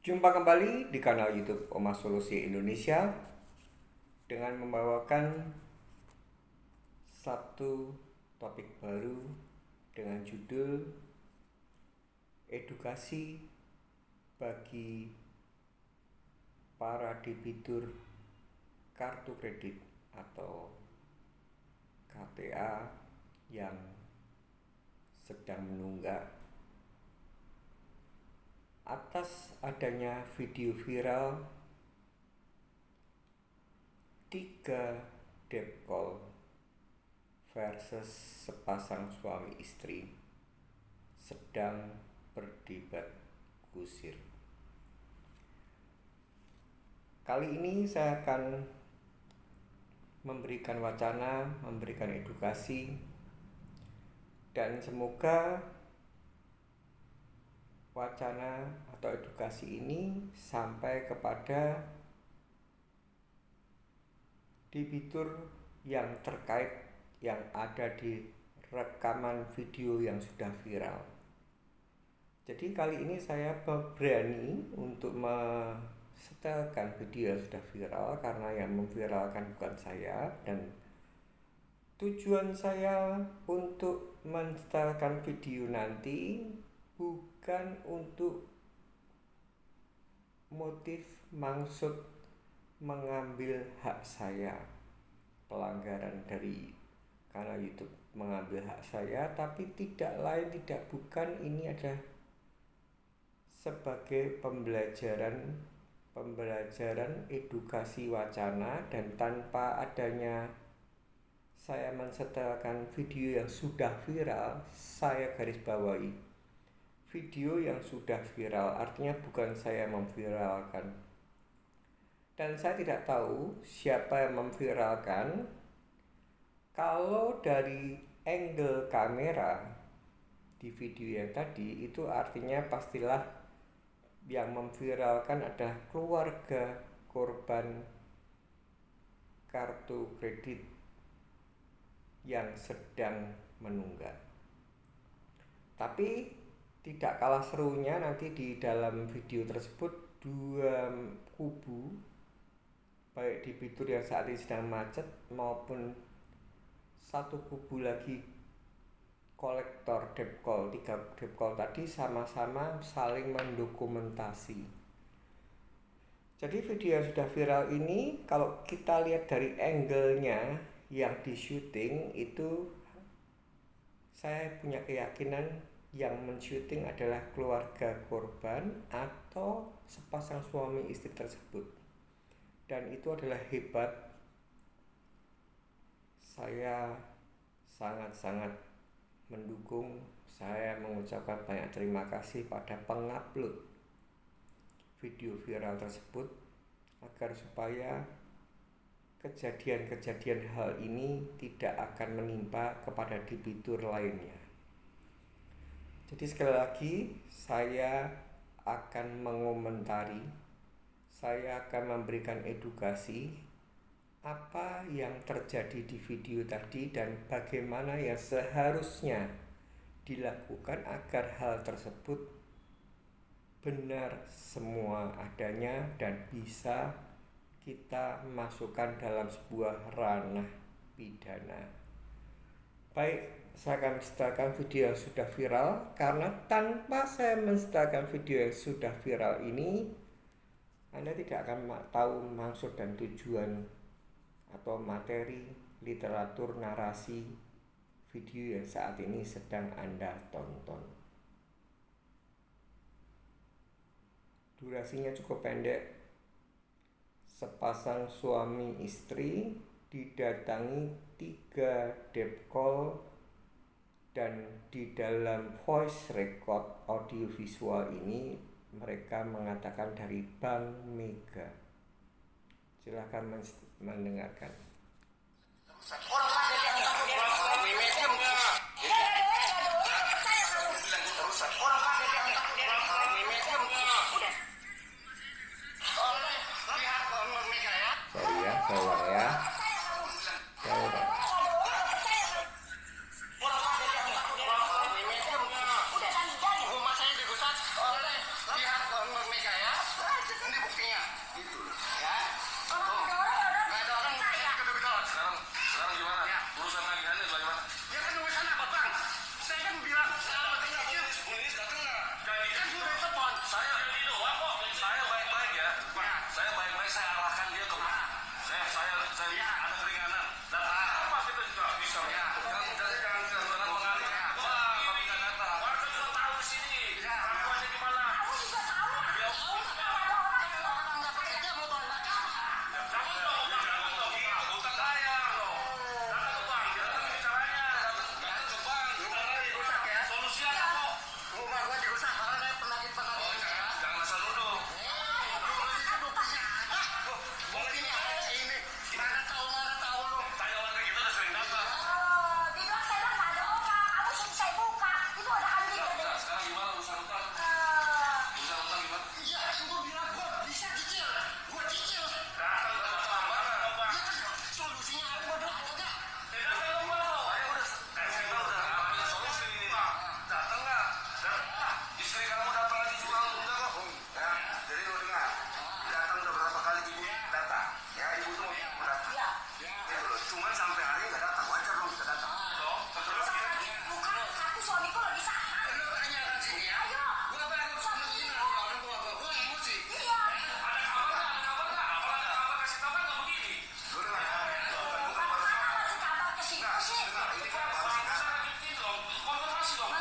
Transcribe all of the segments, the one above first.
Jumpa kembali di kanal YouTube Oma Solusi Indonesia dengan membawakan satu topik baru dengan judul edukasi bagi para debitur kartu kredit atau KTA yang sedang menunggak atas adanya video viral 3 debt call versus sepasang suami istri sedang berdebat kusir. Kali ini saya akan memberikan wacana, memberikan edukasi, dan semoga wacana atau edukasi ini sampai kepada debitur yang terkait yang ada di rekaman video yang sudah viral. Jadi kali ini saya berani untuk mensetelkan video yang sudah viral karena yang memviralkan bukan saya, dan tujuan saya untuk mensetelkan video nanti bukan untuk motif maksud mengambil hak saya, pelanggaran dari kanal YouTube mengambil hak saya, tapi tidak lain tidak bukan, ini adalah sebagai pembelajaran edukasi wacana. Dan tanpa adanya saya mensetelkan video yang sudah viral, saya garis bawahi video yang sudah viral, artinya bukan saya memviralkan. Dan saya tidak tahu siapa yang memviralkan. Kalau dari angle kamera di video yang tadi, itu artinya pastilah yang memviralkan adalah keluarga korban kartu kredit yang sedang menunggak. Tapi tidak kalah serunya nanti di dalam video tersebut dua kubu, baik debitur yang saat ini sedang macet maupun satu kubu lagi kolektor debt call, 3 debt call tadi sama-sama saling mendokumentasi. Jadi video yang sudah viral ini kalau kita lihat dari angle-nya yang di syuting itu, saya punya keyakinan yang men-syuting adalah keluarga korban atau sepasang suami istri tersebut. Dan itu adalah hebat. Saya sangat-sangat mendukung, saya mengucapkan banyak terima kasih pada pengupload video viral tersebut, agar supaya kejadian-kejadian hal ini tidak akan menimpa kepada debitur lainnya. Jadi sekali lagi saya akan mengomentari, saya akan memberikan edukasi apa yang terjadi di video tadi dan bagaimana yang seharusnya dilakukan agar hal tersebut benar semua adanya dan bisa kita masukkan dalam sebuah ranah pidana. Baik, saya akan mensetelkan video yang sudah viral, karena tanpa saya mensetelkan video yang sudah viral ini, Anda tidak akan tahu maksud dan tujuan atau materi, literatur, narasi video yang saat ini sedang Anda tonton. Durasinya cukup pendek. Sepasang suami istri didatangi 3 debt call, dan di dalam voice record audio visual ini mereka mengatakan dari Bank Mega. Silahkan mendengarkan. Sorry ya, saya ulang ya. Gitu. Ya. Kalau ada orang ya udah. Nggak ada orang. Saya kedua. Sekarang gimana? Ya. Urusan tagihannya bagaimana? Ya kan urusan apa bang? Saya kan bilang. Polisi datang nggak? Jadi kan sudah telepon. Saya jadi doang kok. Saya baik-baik ya. Saya baik-baik. Saya arahkan dia ke mana? Saya ada keringanan. Dan apa kita juga bisa? Ya. Jangan mengalir. Wah, tapi nggak datang. Warga juga tahu di sini. Perempuannya di mana? Kamu juga tahu lah. Ya. Kalau ada orang nggak bekerja mau bantu apa? Jangan dong. Utang bayar loh. Datang ke bank. Datang ke caranya. Datang ke bank. Rusak ya? Solusinya apa kok? Rumah gua dirusak karena ada penagih-penagih. Jangan asal nuduh. Buktinya ada ini. Mana tahu lu. Tanya warga kita udah sering datang. Dibilang saya bilang nggak ada orang. Kamu suruh saya buka. Itu ada anjing tadi. Sekarang gimana urusan utang? Urusan utang gimana? Iya, kan gua bilang gua bisa cicil. Gua cicil. Datang ke bank. Solusinya apa dulu ada nggak? Datang ke bank. Saya udah ngalamin solusi. Datang nggak? Datang. Istri kamu datang lagi juga enggak kok. Ya, jadi lu dengar. Datang udah berapa kali ibu datang? Ya, ibu tuh mau datang. Iya. Gitu loh. Cuman sampai hari nggak datang. Wajar dong kita datang. Dong. Terus bukan aku suamiku lagi sakit. Lu tanya kan sini ya. Ayo. Gua baru sama ini orang gua emosi. Iya. Ada kabar nggak? Kalau ada kabar kasih kabar nggak begini. Lu dengar. Bukan kasih kabar ke situ sih. Ini kan baru lagi dong. Konfirmasi dong.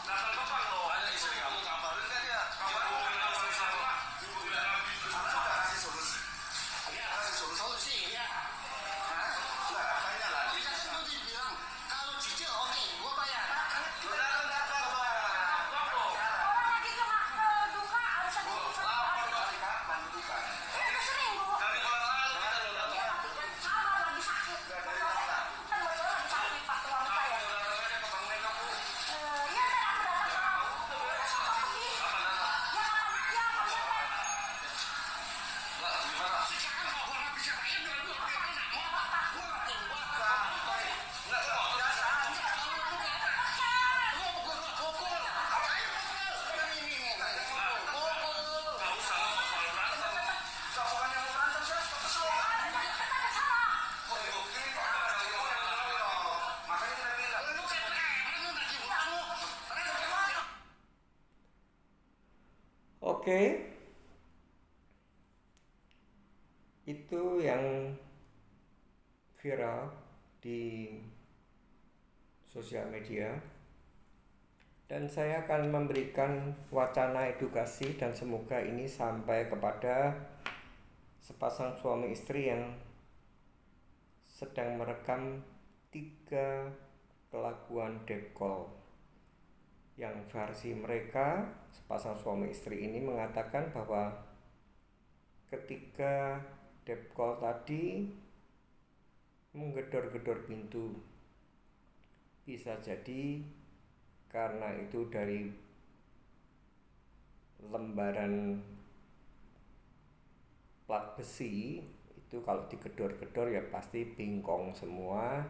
Datang ke bank loh. Ada istri kamu kabarin kan dia. Kabarin sama. Ibu bilang sudah kasih solusi. Kasih solusi ya. Nah, tanya lah. Bisa kan gue bilang kalau cicil oke, gue bayar. Datang bang. Orang lagi ke duka harus ada lapor dari kapan duka? Udah sering bu. Dari bulan lalu kita udah datang. Iya, tapi kan sabar lagi sakit. Kan betul lagi sakit pak tuan saya. Datang aja ke bank Mega bu. Iya ntar aku datang ke pergi. Ya maksudnya. Lah gimana? Sekarang kalau gue nggak bisa bayar bilang gue bagaimana? Mau apa? Gue nggak tahu. Nggak tahu. Oke, itu yang viral di sosial media, dan saya akan memberikan wacana edukasi dan semoga ini sampai kepada sepasang suami istri yang sedang merekam 3 kelakuan debt call yang versi mereka sepasang suami istri ini mengatakan bahwa ketika debt call tadi menggedor-gedor pintu, bisa jadi karena itu dari lembaran plat besi itu kalau digedor-gedor ya pasti bingkong semua,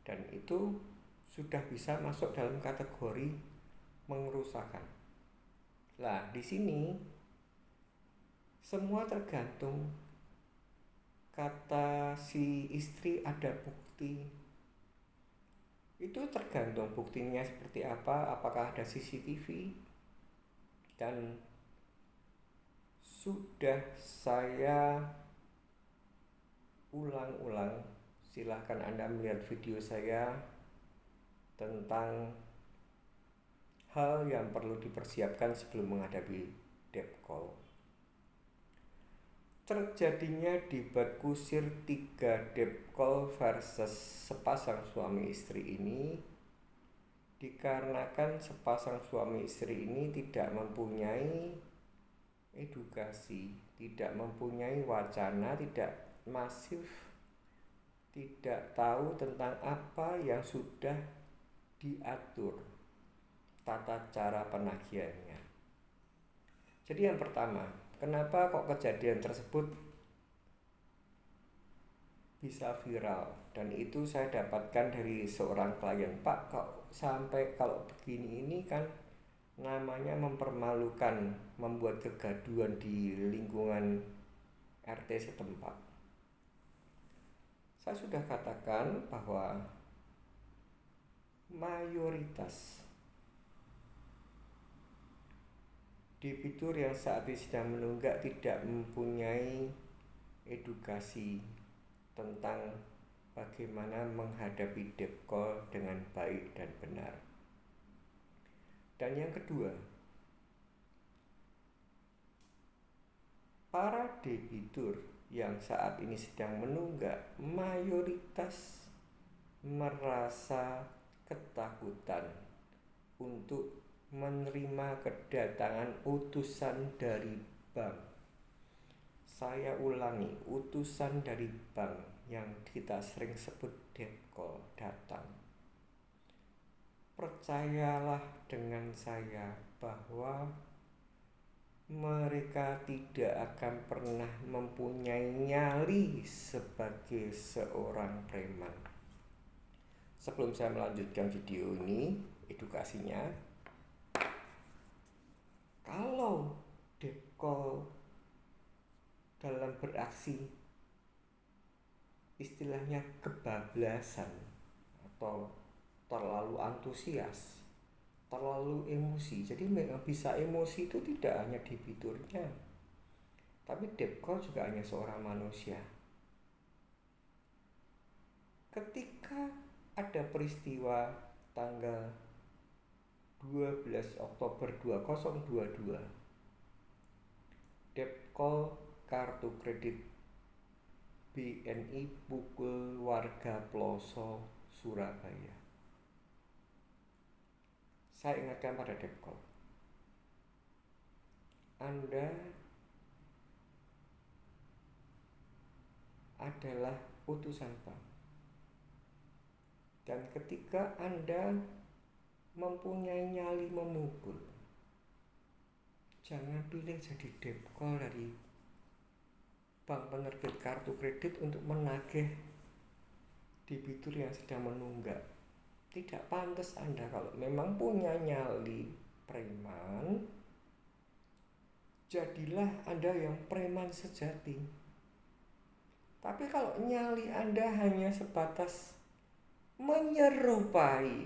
dan itu sudah bisa masuk dalam kategori mengerusakan. Lah, di sini semua tergantung kata si istri ada bukti. Itu tergantung buktinya seperti apa, apakah ada CCTV, dan sudah saya ulang-ulang. Silahkan Anda melihat video saya tentang hal yang perlu dipersiapkan sebelum menghadapi debt call. Terjadinya debat kusir 3 debt call versus sepasang suami istri ini dikarenakan sepasang suami istri ini tidak mempunyai edukasi, tidak mempunyai wacana, tidak masif, tidak tahu tentang apa yang sudah diatur tata cara penagihannya. Jadi yang pertama, kenapa kok kejadian tersebut bisa viral? Dan itu saya dapatkan dari seorang klien. Pak, kok sampai kalau begini ini kan namanya mempermalukan, membuat kegaduhan di lingkungan RT setempat. Saya sudah katakan bahwa mayoritas debitur yang saat ini sedang menunggak tidak mempunyai edukasi tentang bagaimana menghadapi debt call dengan baik dan benar. Dan yang kedua, para debitur yang saat ini sedang menunggak mayoritas merasa ketakutan untuk menerima kedatangan utusan dari bank. Saya ulangi, utusan dari bank yang kita sering sebut debt call datang. Percayalah dengan saya bahwa mereka tidak akan pernah mempunyai nyali sebagai seorang preman. Sebelum saya melanjutkan video ini, edukasinya, kalau debt call dalam beraksi istilahnya kebablasan atau terlalu antusias, terlalu emosi. Jadi memang bisa emosi itu tidak hanya debiturnya, tapi debt call juga hanya seorang manusia. Ketika ada peristiwa tanggal 12 Oktober 2022, debt call kartu kredit BNI pukul warga Ploso Surabaya. Saya ingatkan pada debt call, Anda adalah utusan bank, dan ketika Anda mempunyai nyali memukul, jangan pilih jadi debt call dari bank penerbit kartu kredit untuk menagih debitur yang sedang menunggak. Tidak pantas Anda. Kalau memang punya nyali preman, jadilah Anda yang preman sejati. Tapi kalau nyali Anda hanya sebatas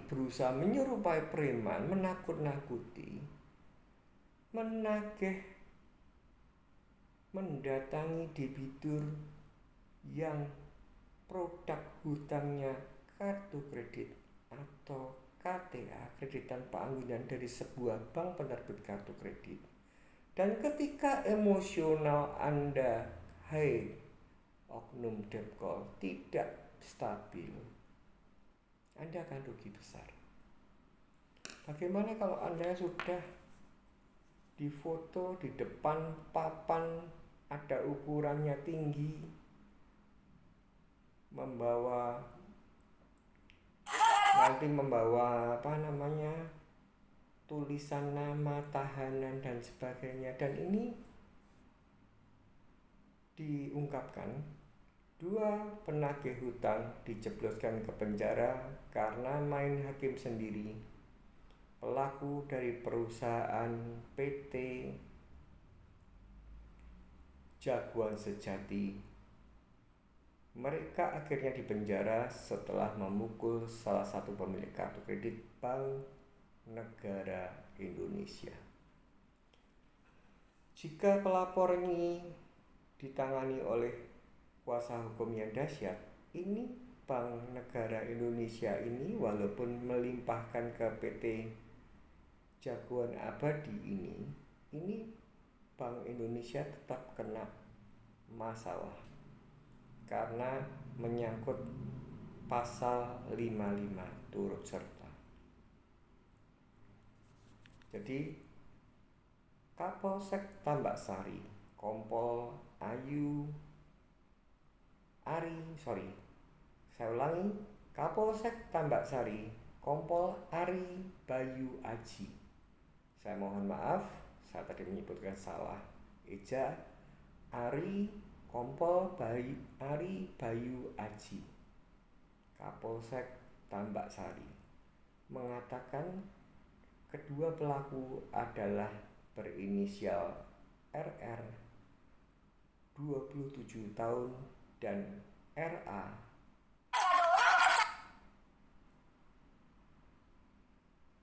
berusaha menyerupai preman, menakut-nakuti, menagih, mendatangi debitur yang produk hutangnya kartu kredit atau KTA, kredit tanpa anggunan dari sebuah bank penerbit kartu kredit. Dan ketika emosional Anda, oknum debt call, tidak stabil, Anda akan rugi besar. Bagaimana kalau Anda sudah difoto di depan papan, ada ukurannya tinggi, membawa tulisan nama tahanan dan sebagainya, dan ini diungkapkan 2 penagih hutang dijebloskan ke penjara karena main hakim sendiri. Pelaku dari perusahaan PT Jagoan Sejati. Mereka akhirnya dipenjara setelah memukul salah satu pemilik kartu kredit Bank Negara Indonesia. Jika pelapor ini ditangani oleh kuasa hukum yang dahsyat, ini Bank Negara Indonesia ini walaupun melimpahkan ke PT Jagoan Abadi ini Bank Indonesia tetap kena masalah karena menyangkut pasal 55 turut serta. Jadi Kapolsek Tambak-Sari, Kompol Kapolsek Tambak-Sari, Kompol Ari Bayu Aji. Saya mohon maaf, saya tadi menyebutkan salah eja. Kompol Ari Bayu Aji, Kapolsek Tambak-Sari, mengatakan kedua pelaku adalah berinisial RR, 27 tahun dan RA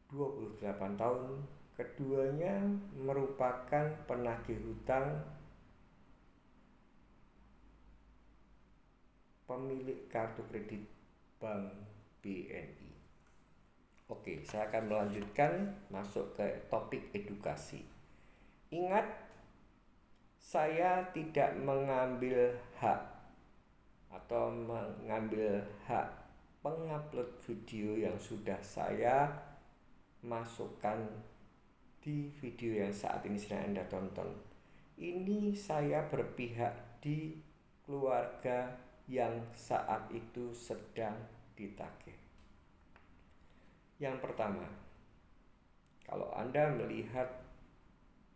28 tahun. Keduanya merupakan penagih hutang pemilik kartu kredit Bank BNI. Oke, saya akan melanjutkan masuk ke topik edukasi. Ingat, saya tidak mengambil hak atau mengambil hak pengupload video yang sudah saya masukkan di video yang saat ini sedang Anda tonton. Ini saya berpihak di keluarga yang saat itu sedang ditagih. Yang pertama, kalau Anda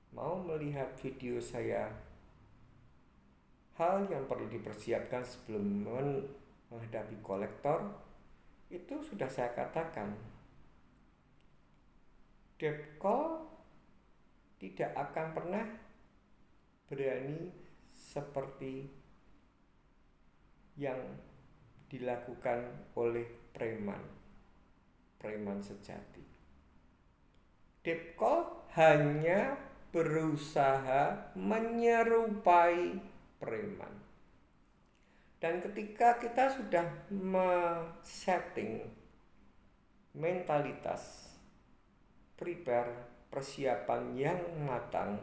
mau melihat video saya, hal yang perlu dipersiapkan sebelum menghadapi kolektor, itu sudah saya katakan. Debt call tidak akan pernah berani seperti yang dilakukan oleh preman sejati. Debt call hanya berusaha menyerupai preman. Dan ketika kita sudah setting mentalitas, prepare, persiapan yang matang,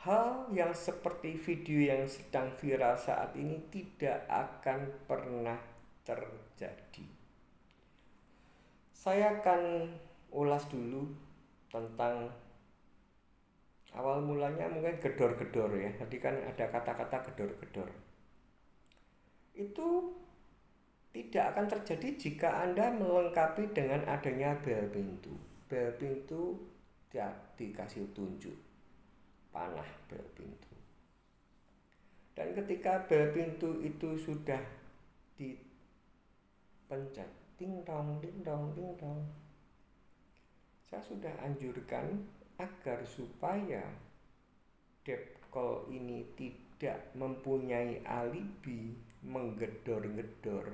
hal yang seperti video yang sedang viral saat ini tidak akan pernah terjadi. Saya akan ulas dulu tentang awal mulanya, mungkin gedor-gedor ya. Tadi kan ada kata-kata gedor-gedor. Itu tidak akan terjadi jika Anda melengkapi dengan adanya bel pintu. Bel pintu dikasih tunjuk panah bel pintu. Dan ketika bel pintu itu sudah dipencet, ting tong, saya sudah anjurkan agar supaya debt call ini tidak mempunyai alibi menggedor-gedor.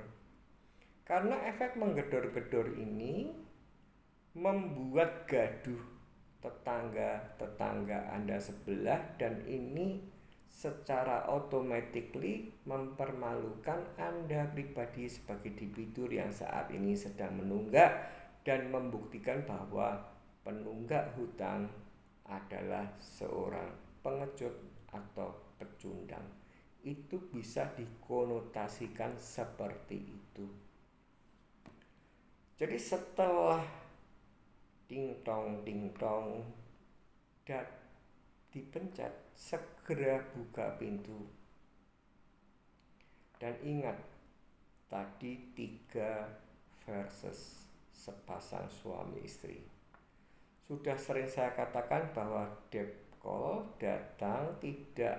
Karena efek menggedor-gedor ini membuat gaduh tetangga Anda sebelah, dan ini secara automatically mempermalukan Anda pribadi sebagai debitur yang saat ini sedang menunggak, dan membuktikan bahwa penunggak hutang adalah seorang pengecut atau pecundang. Itu bisa dikonotasikan seperti itu. Jadi setelah ting tong dan dipencet, segera buka pintu. Dan ingat, tadi 3 versus sepasang suami istri. Sudah sering saya katakan bahwa debt call datang tidak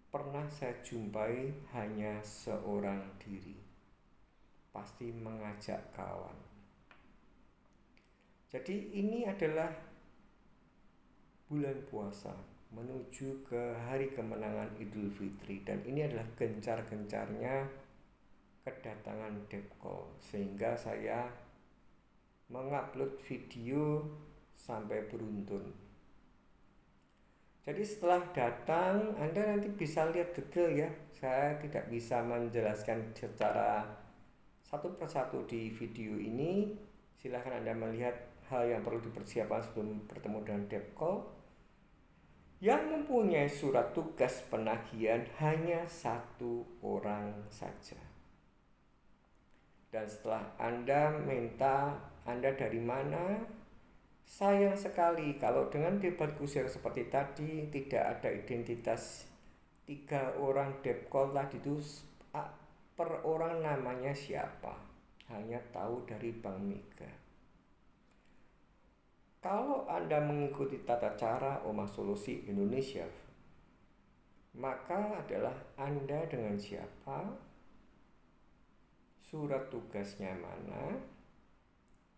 pernah saya jumpai hanya seorang diri. Pasti mengajak kawan. Jadi ini adalah bulan puasa menuju ke hari kemenangan Idul Fitri, dan ini adalah gencar-gencarnya kedatangan debt call, sehingga saya mengupload video sampai beruntun. Jadi setelah datang, Anda nanti bisa lihat detail ya. Saya tidak bisa menjelaskan secara satu persatu di video ini. Silahkan Anda melihat hal yang perlu dipersiapkan sebelum bertemu dengan debt call. Yang mempunyai surat tugas penagihan hanya 1 orang saja. Dan setelah Anda minta Anda dari mana, sayang sekali kalau dengan debat kusir seperti tadi tidak ada identitas 3 orang debt call tadi itu per orang namanya siapa, hanya tahu dari Bank Mega. Kalau Anda mengikuti tata cara Omah Solusi Indonesia, maka adalah Anda dengan siapa, surat tugasnya mana,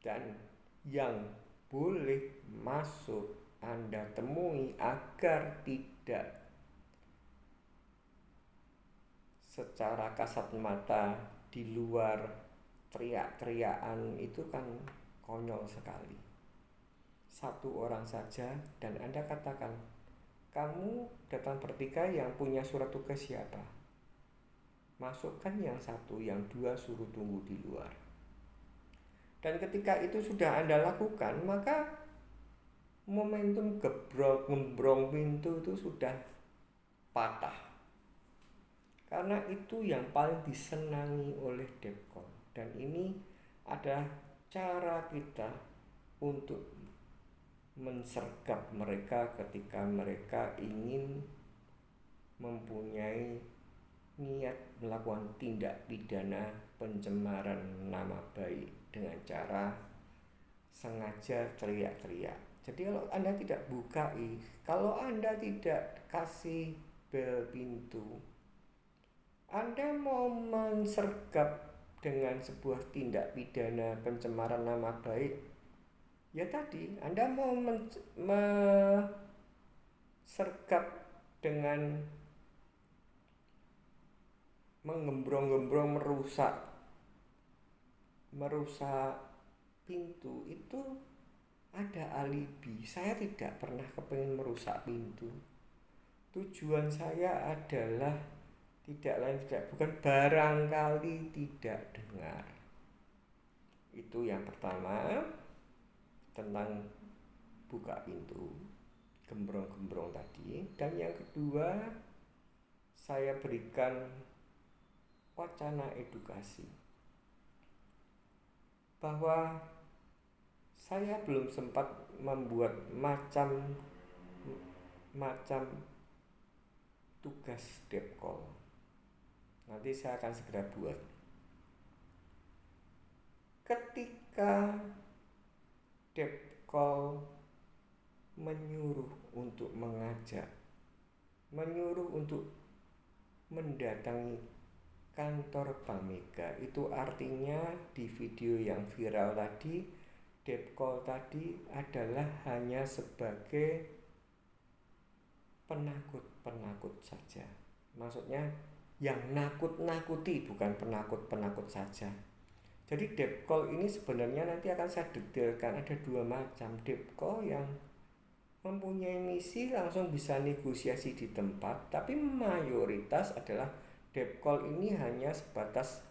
dan yang boleh masuk Anda temui agar tidak secara kasat mata di luar teriak-teriakan itu kan konyol sekali. Satu orang saja dan Anda katakan, kamu datang bertiga, yang punya surat tugas siapa? Masukkan yang satu, yang dua suruh tunggu di luar. Dan ketika itu sudah Anda lakukan, maka momentum gembrong pintu itu sudah patah. Karena itu yang paling disenangi oleh debt call. Dan ini adalah cara kita untuk mensergap mereka ketika mereka ingin mempunyai niat melakukan tindak pidana pencemaran nama baik dengan cara sengaja teriak-teriak. Jadi kalau Anda tidak bukai, kalau Anda tidak kasih bel pintu, Anda mau mensergap dengan sebuah tindak pidana pencemaran nama baik, ya tadi Anda mau sergap dengan menggembrong-gembrong merusak pintu, itu ada alibi. Saya tidak pernah kepingin merusak pintu. Tujuan saya adalah tidak lain tidak bukan barangkali tidak dengar. Itu yang pertama, tentang buka pintu, gembrong-gembrong tadi. Dan yang kedua, saya berikan wacana edukasi bahwa saya belum sempat membuat macam tugas debt call. Nanti saya akan segera buat. Ketika debt call menyuruh untuk mengajak, menyuruh untuk mendatangi kantor Bank Mega, itu artinya di video yang viral tadi, debt call tadi adalah hanya sebagai penakut-penakut saja. Maksudnya yang nakut-nakuti, bukan penakut-penakut saja. Jadi debt call ini sebenarnya nanti akan saya detailkan, ada dua macam. Debt call yang mempunyai misi langsung bisa negosiasi di tempat, tapi mayoritas adalah debt call ini hanya sebatas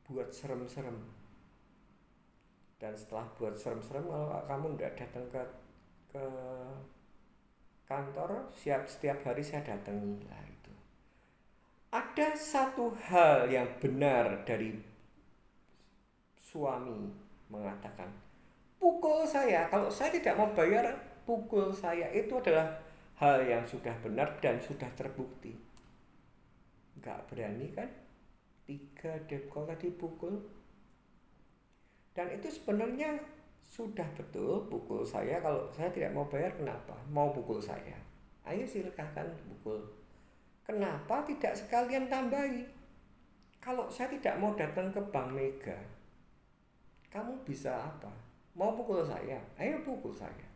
buat serem-serem. Dan setelah buat serem-serem, kalau kamu tidak datang ke kantor, setiap hari saya datangi lah itu. Ada satu hal yang benar dari suami mengatakan, pukul saya, kalau saya tidak mau bayar, pukul saya. Itu adalah hal yang sudah benar dan sudah terbukti. Gak berani kan 3 debt call tadi pukul. Dan itu sebenarnya sudah betul pukul saya. Kalau saya tidak mau bayar, kenapa? Mau pukul saya, ayo silakan pukul. Kenapa tidak sekalian tambahi? Kalau saya tidak mau datang ke Bank Mega, kamu bisa apa? Mau pukul saya, ayo pukul saya.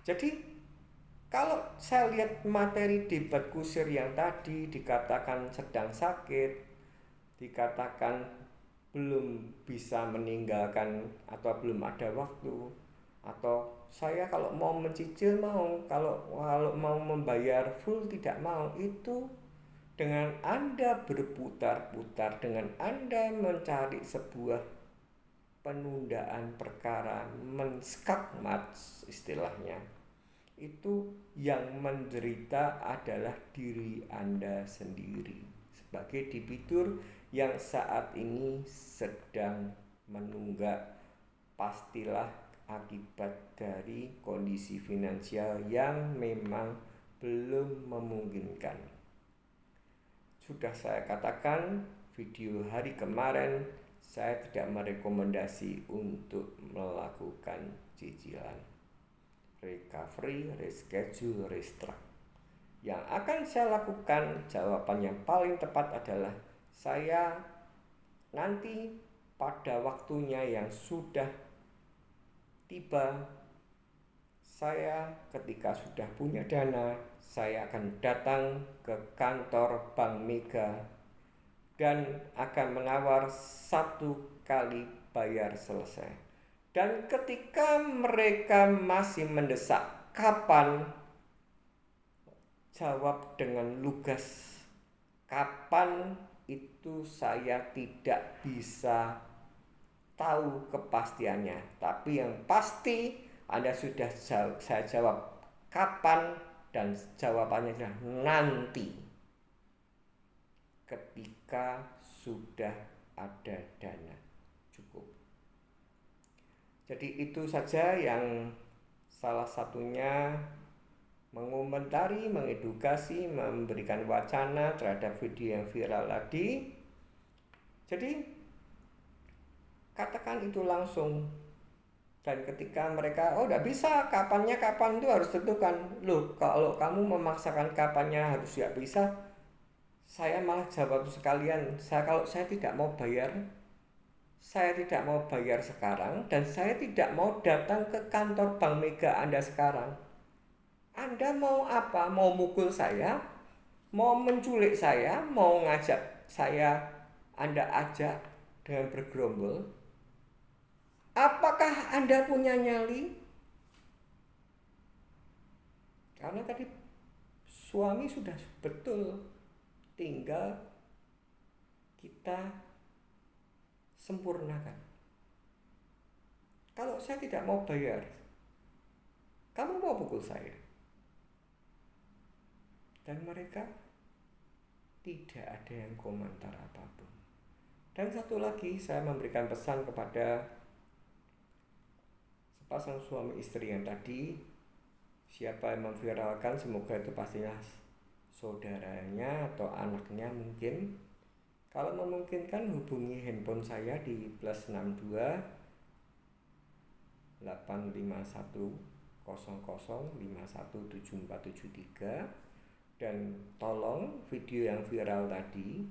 Jadi kalau saya lihat materi debat kusir yang tadi, dikatakan sedang sakit, dikatakan belum bisa meninggalkan atau belum ada waktu, atau saya kalau mau mencicil mau, kalau mau membayar full tidak mau, itu dengan Anda berputar-putar, dengan Anda mencari sebuah penundaan perkara, menskakmat istilahnya, itu yang menderita adalah diri Anda sendiri sebagai debitur yang saat ini sedang menunggak pastilah akibat dari kondisi finansial yang memang belum memungkinkan. Sudah saya katakan video hari kemarin, saya tidak merekomendasi untuk melakukan cicilan, recovery, reschedule, restruct. Yang akan saya lakukan, jawaban yang paling tepat adalah saya nanti pada waktunya yang sudah tiba, saya ketika sudah punya dana, saya akan datang ke kantor Bank Mega dan akan menawar 1 kali bayar selesai. Dan ketika mereka masih mendesak kapan, jawab dengan lugas. Kapan itu saya tidak bisa tahu kepastiannya, tapi yang pasti Anda sudah saya jawab kapan, dan jawabannya adalah nanti, ketika sudah ada dana cukup. Jadi itu saja yang salah satunya mengomentari, mengedukasi, memberikan wacana terhadap video yang viral tadi. Jadi katakan itu langsung. Dan ketika mereka, oh tidak bisa, kapannya kapan itu harus tentukan. Loh, kalau kamu memaksakan kapannya harus tidak bisa, saya malah jawab sekalian, kalau saya tidak mau bayar, saya tidak mau bayar sekarang, dan saya tidak mau datang ke kantor Bank Mega Anda sekarang. Anda mau apa? Mau mukul saya? Mau menculik saya? Mau ngajak saya Anda ajak dengan bergerombol? Apakah Anda punya nyali? Karena tadi suami sudah betul, tinggal kita sempurnakan. Kalau saya tidak mau bayar, kamu mau pukul saya? Dan mereka tidak ada yang komentar apapun. Dan satu lagi, saya memberikan pesan kepada sepasang suami istri yang tadi, siapa yang memviralkan, semoga itu pastinya saudaranya atau anaknya mungkin. Kalau memungkinkan hubungi handphone saya di +62 851 00 517473, dan tolong video yang viral tadi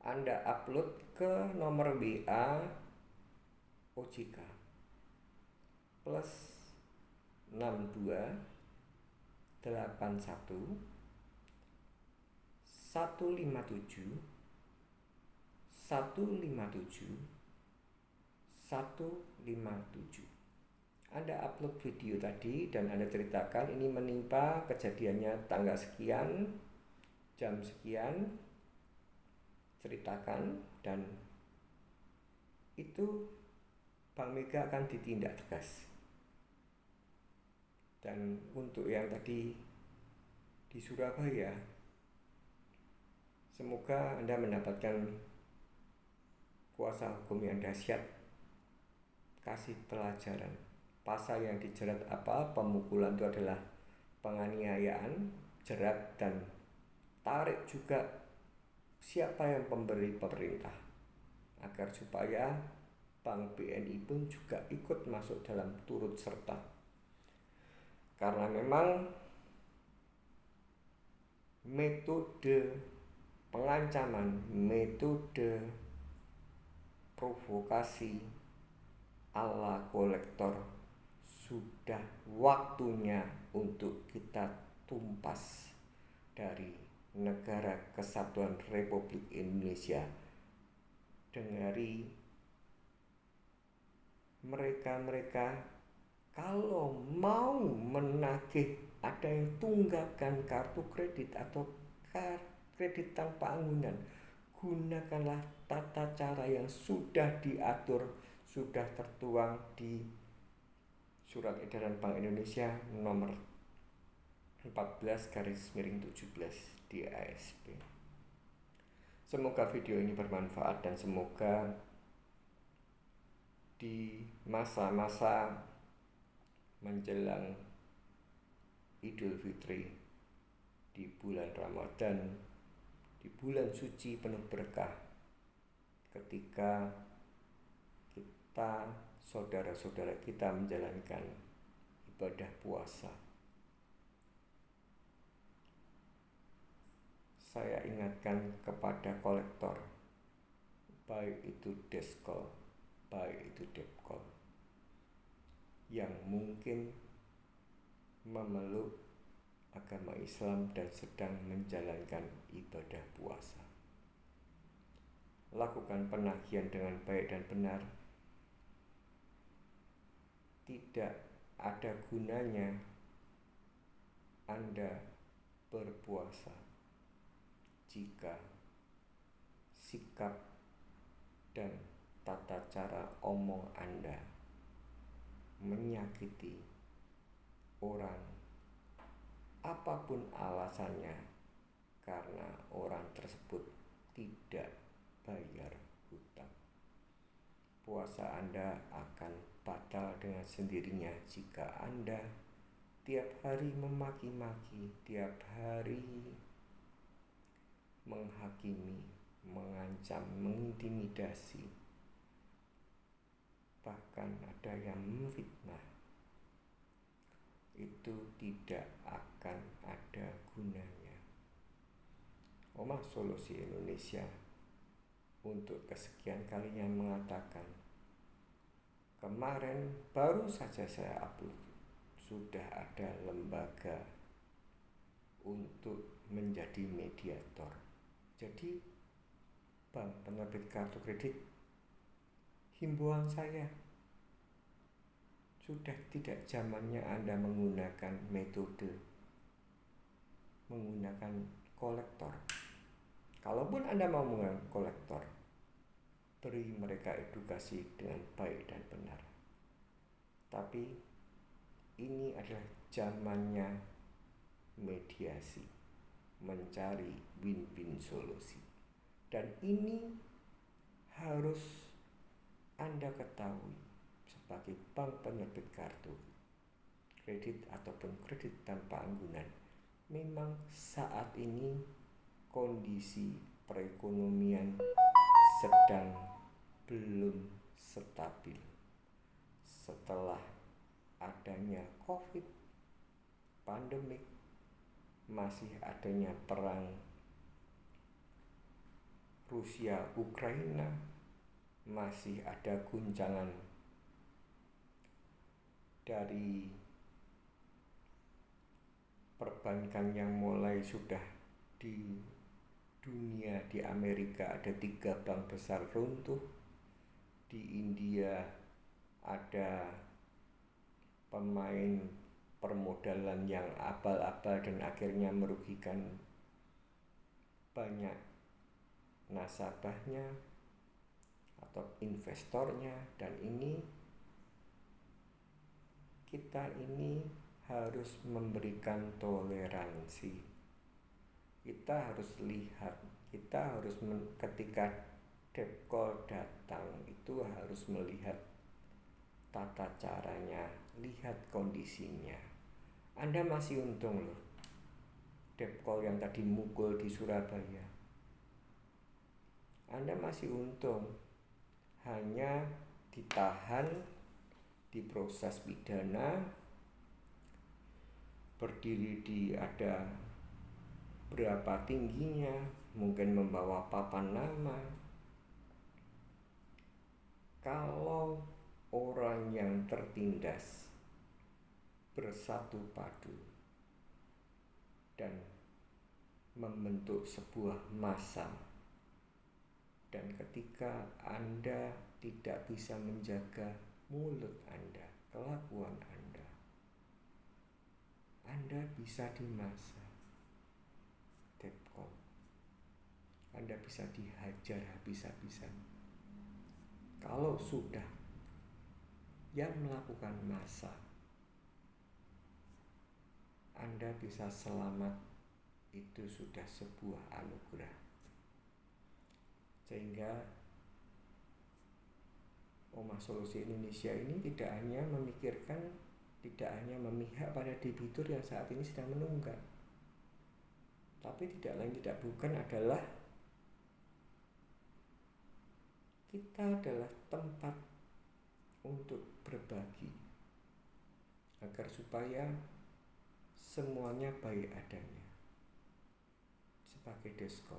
Anda upload ke nomor WA OJK +62 81 157 157 157. Anda upload video tadi dan Anda ceritakan ini menimpa kejadiannya tanggal sekian, jam sekian, ceritakan, dan itu Bank Mega akan ditindak tegas. Dan untuk yang tadi di Surabaya, semoga Anda mendapatkan kuasa hukum yang dahsyat, kasih pelajaran. Pasal yang dijerat apa? Pemukulan itu adalah penganiayaan, jerat dan tarik juga siapa yang pemberi pemerintah, agar supaya Bank BNI pun juga ikut masuk dalam turut serta. Karena memang metode pengancaman, metode provokasi ala kolektor sudah waktunya untuk kita tumpas dari negara kesatuan Republik Indonesia. Dengari mereka kalau mau menagih, ada yang tunggakan kartu kredit atau kredit tanpa anggunan, gunakanlah tata cara yang sudah diatur, sudah tertuang di Surat Edaran Bank Indonesia nomor 14/17 di ASP. Semoga video ini bermanfaat dan semoga di masa-masa menjelang Idul Fitri, di bulan Ramadan, di bulan suci penuh berkah, ketika kita, saudara-saudara kita menjalankan ibadah puasa, saya ingatkan kepada kolektor, baik itu Deskol, baik itu Depkol, yang mungkin memeluk agama Islam dan sedang menjalankan ibadah puasa. Lakukan penagihan dengan baik dan benar. Tidak ada gunanya Anda berpuasa jika sikap dan tata cara omong Anda menyakiti orang, apapun alasannya, karena orang tersebut tidak bayar hutang. Puasa Anda akan batal dengan sendirinya jika Anda tiap hari memaki-maki, tiap hari menghakimi, mengancam, mengintimidasi, bahkan ada yang memfitnah. Itu tidak akan ada gunanya. Omah Solusi Indonesia untuk kesekian kalinya mengatakan, kemarin baru saja saya upload, sudah ada lembaga untuk menjadi mediator. Jadi bank penerbit kartu kredit, himbauan saya, sudah tidak zamannya Anda menggunakan metode menggunakan kolektor. Kalaupun Anda mau menggunakan kolektor, beri mereka edukasi dengan baik dan benar. Tapi ini adalah zamannya mediasi, mencari win-win solusi. Dan ini harus Anda ketahui sebagai bank penerbit kartu kredit ataupun kredit tanpa anggunan. Memang saat ini kondisi perekonomian sedang belum stabil setelah adanya COVID, pandemik, masih adanya perang Rusia Ukraina, masih ada guncangan dari perbankan yang mulai sudah di dunia. Di Amerika ada 3 bank besar runtuh, di India ada pemain permodalan yang abal-abal dan akhirnya merugikan banyak nasabahnya atau investornya. Dan ini kita ini harus memberikan toleransi. Kita harus lihat, kita harus ketika debt call datang itu harus melihat tata caranya, lihat kondisinya. Anda masih untung loh, debt call yang tadi mukul di Surabaya, Anda masih untung, hanya ditahan, diproses pidana, berdiri di ada berapa tingginya, mungkin membawa papan nama. Kalau orang yang tertindas bersatu padu dan membentuk sebuah massa, dan ketika Anda tidak bisa menjaga mulut Anda, kelakuan Anda bisa dimasa debt call, Anda bisa dihajar habis-habisan. Kalau sudah yang melakukan massa, Anda bisa selamat, itu sudah sebuah anugerah. Sehingga Omah Solusi Indonesia ini tidak hanya memihak pada debitur yang saat ini sedang menunggak, tapi tidak lain tidak bukan adalah kita adalah tempat untuk berbagi agar supaya semuanya baik adanya. Sebagai desko,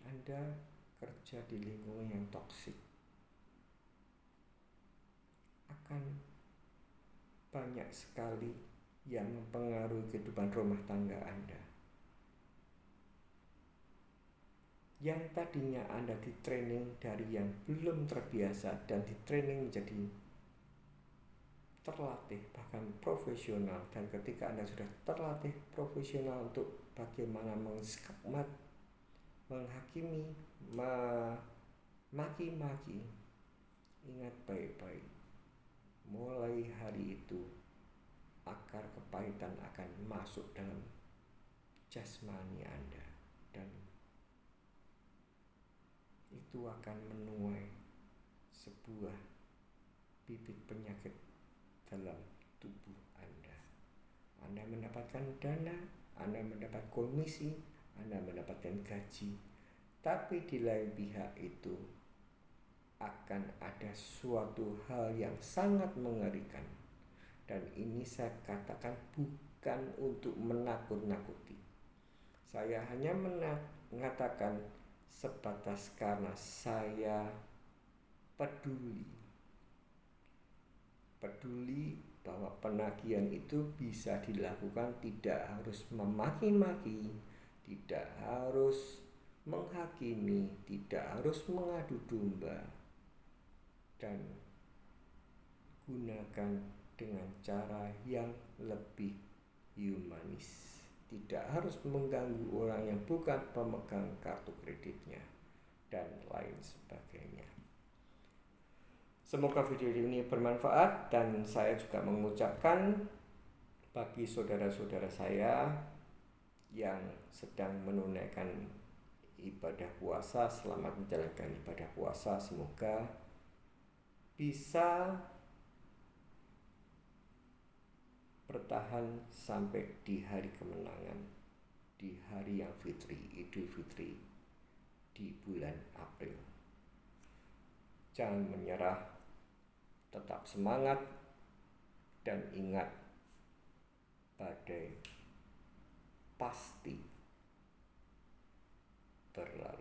Anda kerja di lingkungan yang toksik, akan banyak sekali yang mempengaruhi kehidupan rumah tangga Anda. Yang tadinya Anda di training dari yang belum terbiasa dan di training menjadi terlatih bahkan profesional, dan ketika Anda sudah terlatih profesional untuk bagaimana mengskakmat, menghakimi, memaki-maki, ingat baik-baik, mulai hari itu akar kepahitan akan masuk dalam jasmani Anda, dan itu akan menuai sebuah bibit penyakit dalam tubuh Anda. Anda mendapatkan dana, Anda mendapat komisi, Anda mendapatkan gaji, tapi di lain pihak itu akan ada suatu hal yang sangat mengerikan. Dan ini saya katakan bukan untuk menakut-nakuti. Saya hanya mengatakan sebatas karena saya peduli bahwa penagihan itu bisa dilakukan, tidak harus memaki-maki, tidak harus menghakimi, tidak harus mengadu domba, dan gunakan dengan cara yang lebih humanis. Tidak harus mengganggu orang yang bukan pemegang kartu kreditnya dan lain sebagainya. Semoga video ini bermanfaat, dan saya juga mengucapkan bagi saudara-saudara saya yang sedang menunaikan ibadah puasa, selamat menjalankan ibadah puasa. Semoga bisa bertahan sampai di hari kemenangan, di hari yang fitri, Idul Fitri di bulan April. Jangan menyerah, tetap semangat, dan ingat, badai pasti berlalu.